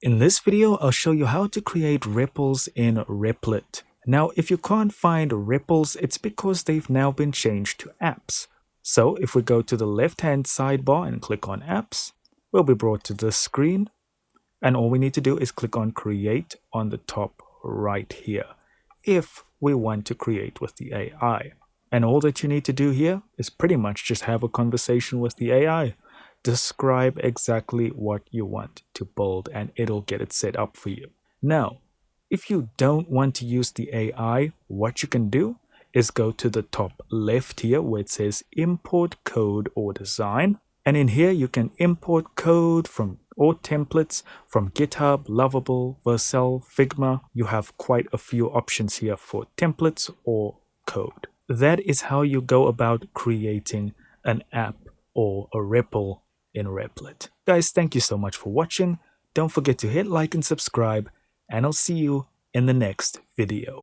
In this video, I'll show you how to create ripples in Replit. Now, if you can't find ripples, it's because they've now been changed to apps. So if we go to the left-hand sidebar and click on apps, we'll be brought to this screen. And all we need to do is click on create on the top right here, if we want to create with the AI. And all that you need to do here is pretty much just have a conversation with the AI. Describe exactly what you want to build and it'll get it set up for you. Now, if you don't want to use the AI, what you can do is go to the top left here where it says import code or design. And in here you can import code or templates from GitHub, Lovable, Vercel, Figma. You have quite a few options here for templates or code. That is how you go about creating an app or a ripple in Replit. Guys, thank you so much for watching. Don't forget to hit like and subscribe, and I'll see you in the next video.